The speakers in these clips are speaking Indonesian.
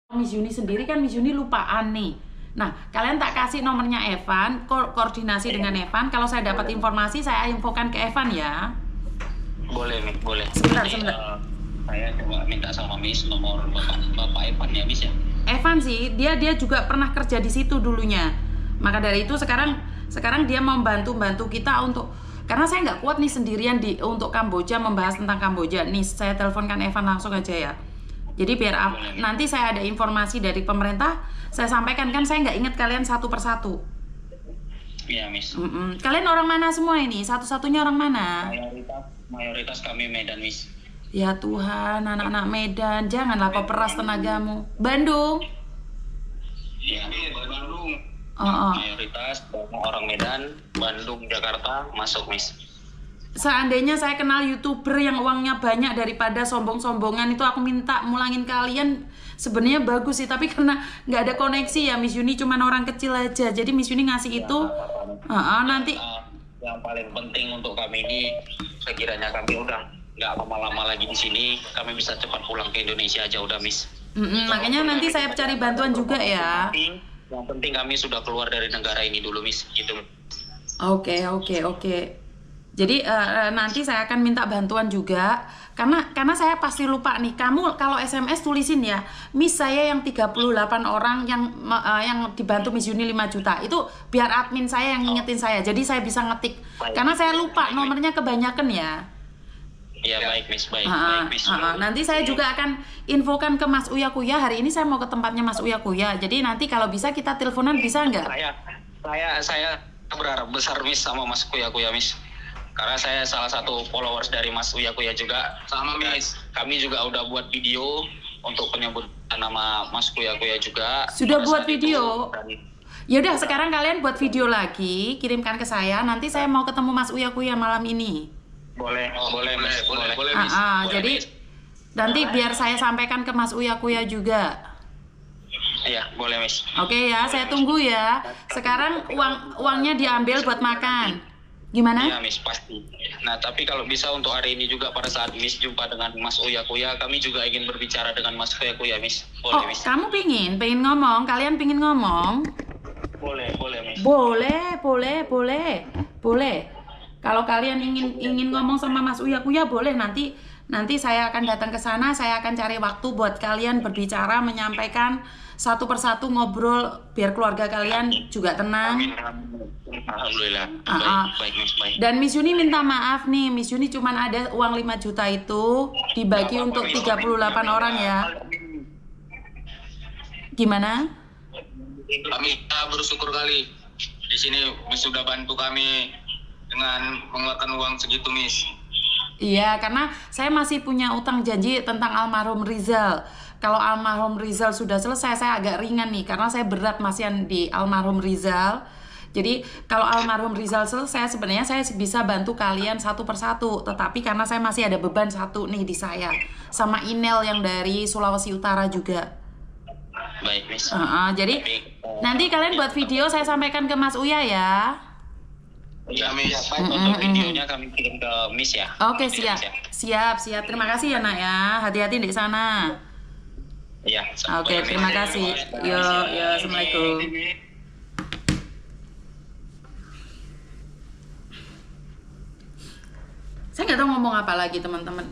Miss Yuni sendiri kan Miss Yuni lupaan nih. Nah, kalian tak kasih nomornya Evan, koordinasi dengan Evan. Kalau saya dapat informasi, saya infokan ke Evan ya. Boleh, Miss, boleh. Sebentar. Saya coba minta sama Miss nomor Bapak Evan ya, Miss ya. Evan sih, dia juga pernah kerja di situ dulunya. Maka dari itu sekarang dia membantu kita untuk, karena saya nggak kuat nih sendirian untuk Kamboja, membahas tentang Kamboja. Nih, saya teleponkan Evan langsung aja ya. Jadi biar nanti saya ada informasi dari pemerintah, saya sampaikan. Kan saya nggak ingat kalian satu persatu. Iya, Miss. Kalian orang mana semua ini? Satu-satunya orang mana? Mayoritas kami Medan, Miss. Ya Tuhan, anak-anak Medan, janganlah kau peras tenagamu. Bandung? Iya, Bandung. Mayoritas orang Medan, Bandung, Jakarta masuk, Miss. Seandainya saya kenal YouTuber yang uangnya banyak daripada sombong-sombongan, itu aku minta mulangin kalian. Sebenarnya bagus sih, tapi karena nggak ada koneksi ya, Miss Yuni cuman orang kecil aja. Jadi Miss Yuni ngasih itu nanti yang paling penting untuk kami ini, sekiranya kami udah nggak lama-lama lagi di sini, kami bisa cepat pulang ke Indonesia aja udah, Miss. Makanya nanti saya cari bantuan juga ya. Yang penting kami sudah keluar dari negara ini dulu, Miss, gitu. Oke. Jadi nanti saya akan minta bantuan juga, karena saya pasti lupa nih. Kamu kalau SMS tulisin ya, Miss saya yang 38 orang yang dibantu Miss Yuni 5 juta. Itu biar admin saya yang ngingetin saya. Jadi saya bisa ngetik. Karena saya lupa nomornya kebanyakan ya. Iya, baik, Miss, baik, Miss. Nanti saya juga akan infokan ke Mas Uya Kuya. Hari ini saya mau ke tempatnya Mas Uya Kuya. Jadi nanti kalau bisa kita teleponan, bisa nggak? Saya berharap besar, Miss, sama Mas Kuya, Miss. Karena saya salah satu followers dari Mas Uya juga. Sama, Miss. Kami juga udah buat video untuk penyebutan nama Mas Uya juga. Sudah buat video? Yaudah, sekarang kalian buat video lagi, kirimkan ke saya. Nanti saya mau ketemu Mas Uya malam ini. Boleh, Miss. Jadi nanti biar saya sampaikan ke Mas Uya juga. Iya, boleh, Miss. Oke ya, saya tunggu ya. Sekarang uangnya diambil buat makan. Gimana? Iya, Miss, pasti. Nah, tapi kalau bisa untuk hari ini juga pada saat Miss jumpa dengan Mas Uya, kami juga ingin berbicara dengan Mas Uya, Miss. Boleh, Miss. Kamu pengen ngomong? Kalian pengen ngomong? Boleh, Miss. Boleh. Kalau kalian ingin ngomong sama Mas Uya boleh. Nanti saya akan datang ke sana. Saya akan cari waktu buat kalian berbicara, menyampaikan satu persatu, ngobrol biar keluarga kalian juga tenang. Alhamdulillah. Baik, Miss, baik. Dan Miss Yuni minta maaf nih, Miss Yuni cuman ada uang 5 juta itu dibagi untuk 38 orang ya. Gimana? Kami bersyukur kali di sini Miss sudah bantu kami dengan mengeluarkan uang segitu, Miss. Iya, karena saya masih punya utang janji tentang almarhum Rizal. Kalau almarhum Rizal sudah selesai, saya agak ringan nih, karena saya berat masih di almarhum Rizal. Jadi kalau almarhum Rizal selesai, sebenarnya saya bisa bantu kalian satu persatu. Tetapi karena saya masih ada beban satu nih di saya, sama Inel yang dari Sulawesi Utara juga. Baik, Miss. Jadi nanti kalian buat video, saya sampaikan ke Mas Uya ya. Iya, Miss. Untuk videonya kami kirim ke Miss ya. Oke, siap. Terima kasih ya, Nak ya. Hati-hati di sana. Iya. Oke, terima kasih. Yo, assalamualaikum. Saya nggak tahu ngomong apa lagi, teman-teman.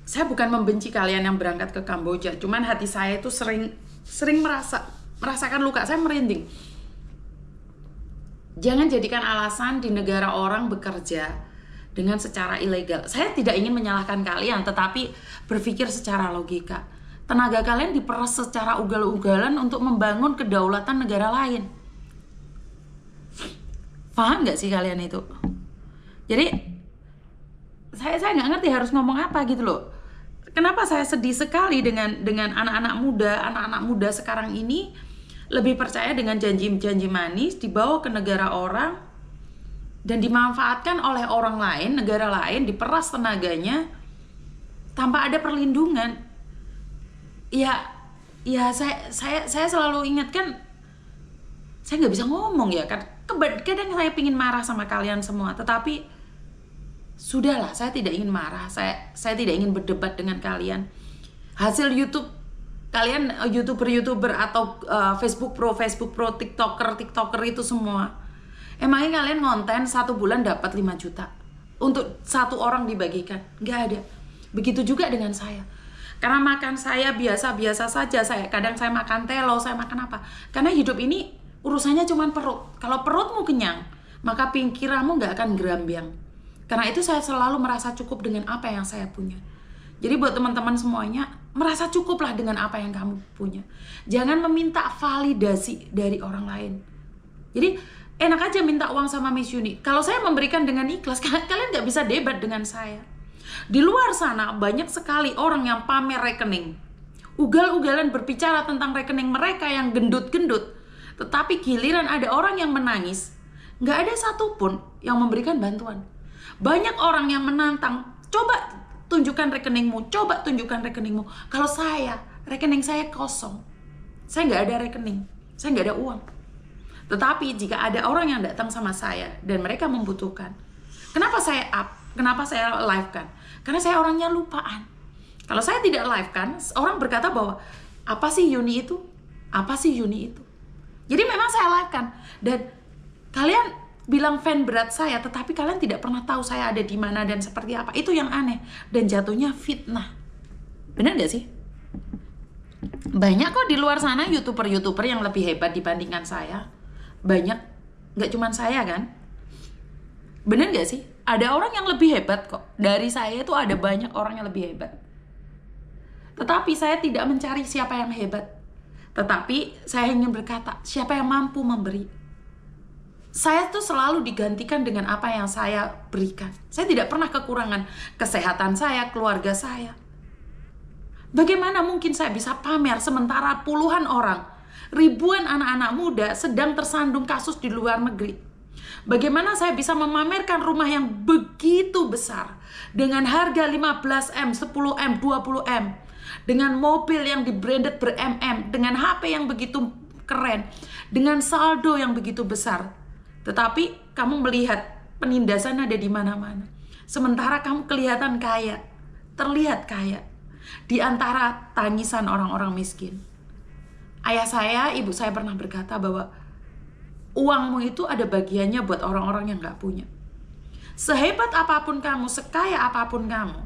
Saya bukan membenci kalian yang berangkat ke Kamboja, cuman hati saya itu sering merasakan luka. Saya merinding. Jangan jadikan alasan di negara orang bekerja dengan secara ilegal. Saya tidak ingin menyalahkan kalian, tetapi berpikir secara logika. Tenaga kalian diperas secara ugal-ugalan untuk membangun kedaulatan negara lain. Paham nggak sih kalian itu? Jadi saya nggak ngerti harus ngomong apa gitu loh. Kenapa saya sedih sekali dengan anak-anak muda sekarang ini lebih percaya dengan janji-janji manis, dibawa ke negara orang dan dimanfaatkan oleh orang lain, negara lain, diperas tenaganya tanpa ada perlindungan. Ya saya selalu ingatkan, saya nggak bisa ngomong ya kan. Kadang saya pingin marah sama kalian semua, tetapi sudahlah, saya tidak ingin marah, saya tidak ingin berdebat dengan kalian. Hasil YouTube kalian YouTuber atau Facebook Pro, TikToker itu semua. Emangnya kalian ngonten 1 bulan dapat 5 juta untuk 1 orang dibagikan? Nggak ada. Begitu juga dengan saya. Karena makan saya biasa-biasa saja. Kadang saya makan telo, saya makan apa. Karena hidup ini urusannya cuma perut. Kalau perutmu kenyang, maka pikiranmu nggak akan gerambiang. Karena itu saya selalu merasa cukup dengan apa yang saya punya. Jadi buat teman-teman semuanya, merasa cukuplah dengan apa yang kamu punya. Jangan meminta validasi dari orang lain. Jadi enak aja minta uang sama Miss Yuni. Kalau saya memberikan dengan ikhlas, kalian nggak bisa debat dengan saya. Di luar sana banyak sekali orang yang pamer rekening. Ugal-ugalan berbicara tentang rekening mereka yang gendut-gendut. Tetapi giliran ada orang yang menangis, nggak ada satupun yang memberikan bantuan. Banyak orang yang menantang, coba tunjukkan rekeningmu, coba tunjukkan rekeningmu. Kalau rekening saya kosong. Saya nggak ada rekening, saya nggak ada uang. Tetapi jika ada orang yang datang sama saya dan mereka membutuhkan, kenapa saya up? Kenapa saya live kan? Karena saya orangnya lupaan. Kalau saya tidak live kan, orang berkata bahwa apa sih Yuni itu? Apa sih Yuni itu? Jadi memang saya live kan. Dan kalian bilang fan berat saya, tetapi kalian tidak pernah tahu saya ada di mana dan seperti apa. Itu yang aneh. Dan jatuhnya fitnah. Benar gak sih? Banyak kok di luar sana YouTuber yang lebih hebat dibandingkan saya. Banyak. Gak cuma saya kan? Benar gak sih? Ada orang yang lebih hebat kok. Dari saya itu ada banyak orang yang lebih hebat. Tetapi saya tidak mencari siapa yang hebat. Tetapi saya ingin berkata, siapa yang mampu memberi. Saya tuh selalu digantikan dengan apa yang saya berikan. Saya tidak pernah kekurangan kesehatan saya, keluarga saya. Bagaimana mungkin saya bisa pamer sementara puluhan orang, ribuan anak-anak muda sedang tersandung kasus di luar negeri? Bagaimana saya bisa memamerkan rumah yang begitu besar dengan harga 15M, 10M, 20M, dengan mobil yang di-branded ber-MM, dengan HP yang begitu keren, dengan saldo yang begitu besar. Tetapi kamu melihat penindasan ada di mana-mana. Sementara kamu kelihatan kaya, terlihat kaya di antara tangisan orang-orang miskin. Ayah saya, ibu saya pernah berkata bahwa uangmu itu ada bagiannya buat orang-orang yang gak punya. Sehebat apapun kamu, sekaya apapun kamu,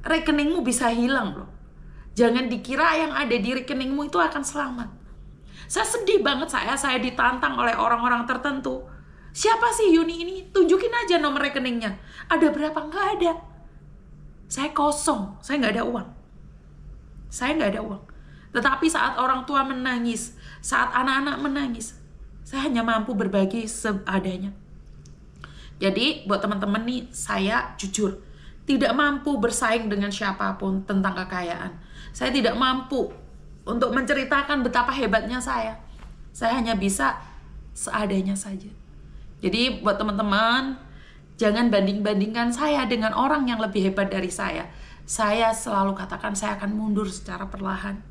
rekeningmu bisa hilang loh. Jangan dikira yang ada di rekeningmu itu akan selamat. Saya sedih banget saya ditantang oleh orang-orang tertentu. Siapa sih Yuni ini? Tunjukin aja nomor rekeningnya. Ada berapa? Nggak ada. Saya kosong, saya nggak ada uang. Saya nggak ada uang. Tetapi saat orang tua menangis, saat anak-anak menangis, saya hanya mampu berbagi seadanya. Jadi buat teman-teman nih, saya jujur tidak mampu bersaing dengan siapapun tentang kekayaan. Saya tidak mampu untuk menceritakan betapa hebatnya saya. Saya hanya bisa seadanya saja. Jadi buat teman-teman, jangan banding-bandingkan saya dengan orang yang lebih hebat dari saya. Saya selalu katakan saya akan mundur secara perlahan.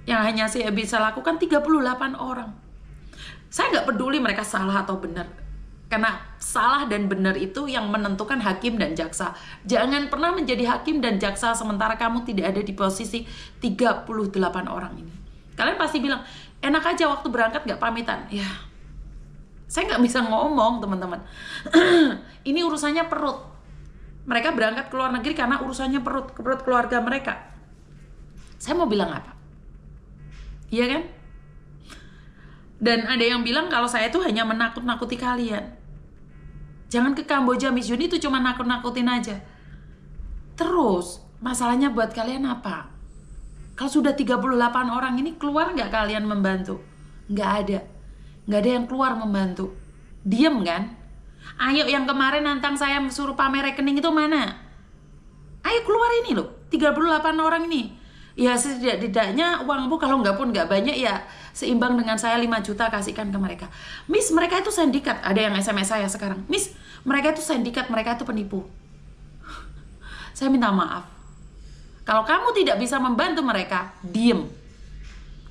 Yang hanya saya bisa lakukan 38 orang. Saya nggak peduli mereka salah atau benar. Karena salah dan benar itu yang menentukan hakim dan jaksa. Jangan pernah menjadi hakim dan jaksa sementara kamu tidak ada di posisi 38 orang ini. Kalian pasti bilang, enak aja waktu berangkat nggak pamitan. Ya, saya nggak bisa ngomong teman-teman. Ini urusannya perut. Mereka berangkat ke luar negeri karena urusannya perut keluarga mereka. Saya mau bilang apa? Iya kan? Dan ada yang bilang kalau saya itu hanya menakut-nakuti kalian. Jangan ke Kamboja, Miss Yuni itu cuma nakut-nakutin aja. Terus, masalahnya buat kalian apa? Kalau sudah 38 orang ini, keluar nggak kalian membantu? Nggak ada. Nggak ada yang keluar membantu. Diem kan? Ayo yang kemarin nantang saya suruh pamer rekening itu mana? Ayo keluar ini loh, 38 orang ini. Ya setidaknya uangmu kalau nggak pun nggak banyak ya seimbang dengan saya 5 juta kasihkan ke mereka. Miss, mereka itu sindikat. Ada yang SMS saya sekarang. Miss, mereka itu sindikat, mereka itu penipu. Saya minta maaf. Kalau kamu tidak bisa membantu mereka, diem.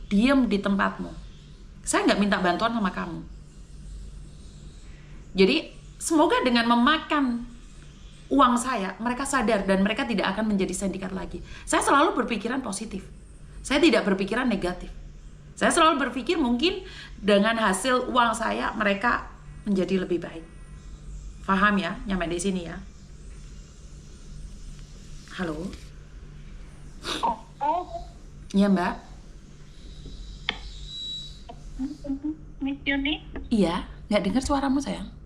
Diem di tempatmu. Saya nggak minta bantuan sama kamu. Jadi semoga dengan memakan uang saya, mereka sadar dan mereka tidak akan menjadi sindikat lagi. Saya selalu berpikiran positif. Saya tidak berpikiran negatif. Saya selalu berpikir mungkin dengan hasil uang saya mereka menjadi lebih baik. Paham ya? Nyampe di sini ya. Halo? Iya Mbak? Miss Yuni? Iya, nggak dengar suaramu sayang.